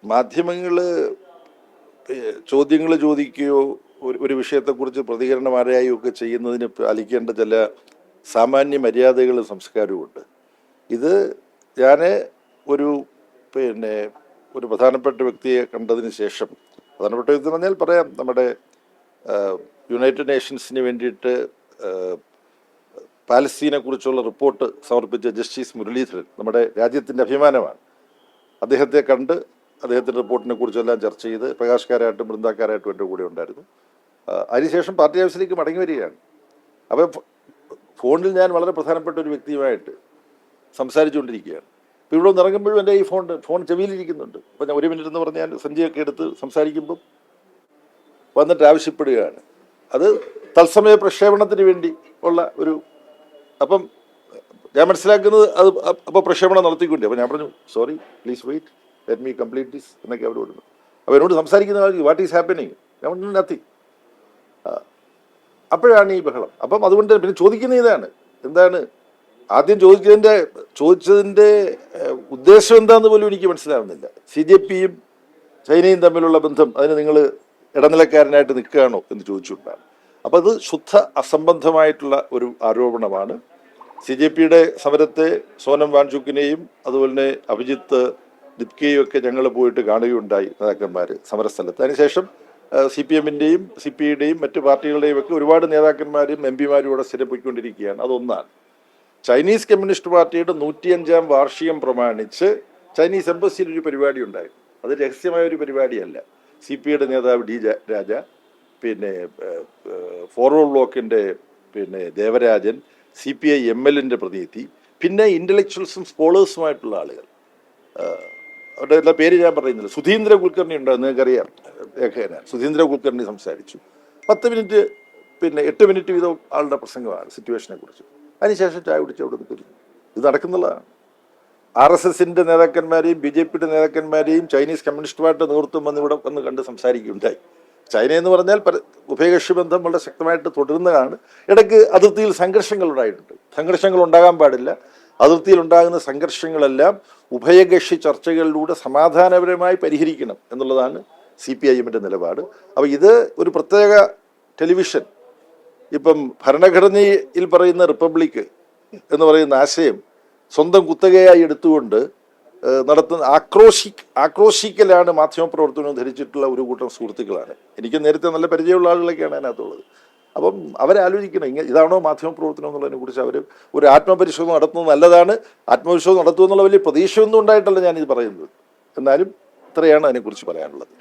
മാധ്യമങ്ങൾ ചോദ്യങ്ങൾ ചോദിക്കുകയോ ഒരു വിഷയത്തെക്കുറിച്ച് പ്രതികരണം ആരായോ ഒക്കെ ചെയ്യുന്നതിന് പാലിക്കേണ്ട ചില സാമാന്യ മര്യാദകളും സംസ്കാരവുമുണ്ട്. ഇത് ഞാൻ ഒരു ഒരു പ്രധാനപ്പെട്ട വ്യക്തിയെ കണ്ടതിന് ശേഷം, പ്രധാനപ്പെട്ട വ്യക്തി എന്ന് പറഞ്ഞാൽ പറയാം, നമ്മുടെ യുണൈറ്റഡ് നേഷൻസിന് വേണ്ടിയിട്ട് പാലസ്തീനെ കുറിച്ചുള്ള റിപ്പോർട്ട് സമർപ്പിച്ച ജസ്റ്റിസ് മുരളീധരൻ നമ്മുടെ രാജ്യത്തിൻ്റെ അഭിമാനമാണ്. അദ്ദേഹത്തെ കണ്ട് അദ്ദേഹത്തിൻ്റെ റിപ്പോർട്ടിനെ കുറിച്ചെല്ലാം ചർച്ച ചെയ്ത് പ്രകാശ് ബൃന്ദാക്കാരായിട്ടും എൻ്റെ കൂടെ ഉണ്ടായിരുന്നു. അതിനുശേഷം പാർട്ടി ഓഫീസിലേക്ക് മടങ്ങി വരികയാണ്. അപ്പോൾ ഫോണിൽ ഞാൻ വളരെ പ്രധാനപ്പെട്ട ഒരു വ്യക്തിയുമായിട്ട് സംസാരിച്ചുകൊണ്ടിരിക്കുകയാണ്. ഇപ്പോൾ ഇവിടെ ഒന്ന് ഇറങ്ങുമ്പോഴും എൻ്റെ ഈ ഫോൺ ചെവിയിലിരിക്കുന്നുണ്ട്. അപ്പോൾ ഞാൻ 1 മിനിറ്റ് എന്ന് പറഞ്ഞ് ഞാൻ സഞ്ചിയൊക്കെ എടുത്ത് സംസാരിക്കുമ്പം വന്നിട്ട് ആവശ്യപ്പെടുകയാണ്. അത് തത്സമയ പ്രക്ഷേപണത്തിന് വേണ്ടി ഉള്ള ഒരു, അപ്പം ഞാൻ മനസ്സിലാക്കുന്നത് അത് അപ്പോൾ പ്രക്ഷേപണം നടത്തിക്കൊണ്ട്. അപ്പോൾ ഞാൻ പറഞ്ഞു, sorry, please wait, let me complete this എന്നൊക്കെ അവർ വിടുന്നു. അപ്പോൾ എന്നോട് സംസാരിക്കുന്ന വാട്ട് ഈസ് ഹാപ്പനിങ്, ഞാൻ പറഞ്ഞു നത്തിങ്. അപ്പോഴാണ് ഈ ബഹളം. അപ്പം അതുകൊണ്ട് പിന്നെ ചോദിക്കുന്ന ഇതാണ്, എന്താണ് ആദ്യം ചോദിച്ചതിൻ്റെ ഉദ്ദേശം എന്താണെന്ന് പോലും എനിക്ക് മനസ്സിലാവുന്നില്ല. CJPയും ചൈനയും തമ്മിലുള്ള ബന്ധം, അതിന് നിങ്ങൾ ഇടനിലക്കാരനായിട്ട് നിൽക്കുകയാണോ എന്ന് ചോദിച്ചുകൊണ്ടാണ്. അപ്പം അത് ശുദ്ധ അസംബന്ധമായിട്ടുള്ള ഒരു ആരോപണമാണ്. CJPയുടെ സമരത്തെ സോനം വാങ്ചുക്കിനെയും അതുപോലെ തന്നെ അഭിജിത്ത് ദിപ്കെയും ഒക്കെ ഞങ്ങൾ പോയിട്ട് കാണുകയുണ്ടായി, നേതാക്കന്മാർ സമരസ്ഥലത്ത്. അതിനുശേഷം CPMൻ്റെയും CPIയുടെയും മറ്റ് പാർട്ടികളുടെയും ഒക്കെ ഒരുപാട് നേതാക്കന്മാരും MP-മാരും ഇവിടെ സ്ഥിരപ്പെട്ടുകൊണ്ടിരിക്കുകയാണ്. അതൊന്നാണ്. ചൈനീസ് കമ്മ്യൂണിസ്റ്റ് പാർട്ടിയുടെ 105ാം വാർഷികം പ്രമാണിച്ച് ചൈനീസ് എംബസിയിൽ ഒരു പരിപാടി ഉണ്ടായിരുന്നു. അത് രഹസ്യമായ ഒരു പരിപാടിയല്ല. CPIയുടെ നേതാവ് D രാജ, പിന്നെ ഫോർവേഡ് ബ്ലോക്കിൻ്റെ ദേവരാജൻ, CPI MLൻ്റെ പ്രതിനിധി, പിന്നെ ഇൻ്റലക്ച്വൽസും സ്കോളേഴ്സുമായിട്ടുള്ള ആളുകൾ, അവരുടെ എല്ലാ പേര് ഞാൻ പറയുന്നില്ല. സുധീന്ദ്ര കുൽക്കർണി ഉണ്ടാകും, നിങ്ങൾക്കറിയാം, ലേഖകനാണ്. സുധീന്ദ്ര കുൽക്കർണി സംസാരിച്ചു 10 മിനിറ്റ്, 8 മിനിറ്റ് വീതം ആളുടെ പ്രസംഗമാണ് സിറ്റുവേഷനെ കുറിച്ച്. അതിനുശേഷം ചായ കുടിച്ച് അവിടെ നിൽക്കുന്നു. ഇത് നടക്കുന്നുള്ളതാണ്. RSSൻ്റെ നേതാക്കന്മാരെയും BJPയുടെ നേതാക്കന്മാരെയും ചൈനീസ് കമ്മ്യൂണിസ്റ്റ് പാർട്ടിയുടെ നേതൃത്വം ഇവിടെ വന്ന് കണ്ട് സംസാരിക്കുകയുണ്ടായി. ചൈന എന്ന് പറഞ്ഞാൽ ഉഭയകക്ഷി ബന്ധം വളരെ ശക്തമായിട്ട് തുടരുന്നതാണ്. ഇടയ്ക്ക് അതിർത്തിയിൽ സംഘർഷങ്ങൾ ഉണ്ടായിട്ടുണ്ട്. സംഘർഷങ്ങൾ ഉണ്ടാകാൻ പാടില്ല. അതിർത്തിയിൽ ഉണ്ടാകുന്ന സംഘർഷങ്ങളെല്ലാം ഉഭയകക്ഷി ചർച്ചകളിലൂടെ സമാധാനപരമായി പരിഹരിക്കണം എന്നുള്ളതാണ് CPIMൻ്റെ നിലപാട്. അപ്പോൾ ഇത് ഒരു പ്രത്യേക ടെലിവിഷൻ, ഇപ്പം ഭരണഘടനയിൽ പറയുന്ന റിപ്പബ്ലിക്ക് എന്ന് പറയുന്ന ആശയം സ്വന്തം കുത്തകയായി എടുത്തുകൊണ്ട് നടത്തുന്ന ആക്രോശിക്കലാണ് മാധ്യമപ്രവർത്തനം ധരിച്ചിട്ടുള്ള ഒരു കൂട്ടം സുഹൃത്തുക്കളാണ്. എനിക്ക് നേരത്തെ നല്ല പരിചയമുള്ള ആളുകളൊക്കെയാണ് അതിനകത്തുള്ളത്. അപ്പം അവരാലോചിക്കണം, ഇതാണോ മാധ്യമപ്രവർത്തനം എന്നുള്ളതിനെ കുറിച്ച് അവർ ഒരു ആത്മപരിശോധന നടത്തുന്നത് നല്ലതാണ്. ആത്മപരിശോധന നടത്തുമെന്നുള്ള വലിയ പ്രതീക്ഷയൊന്നും ഉണ്ടായിട്ടല്ല ഞാനിത് പറയുന്നത്. എന്നാലും ഇത്രയാണ് അതിനെക്കുറിച്ച് പറയാനുള്ളത്.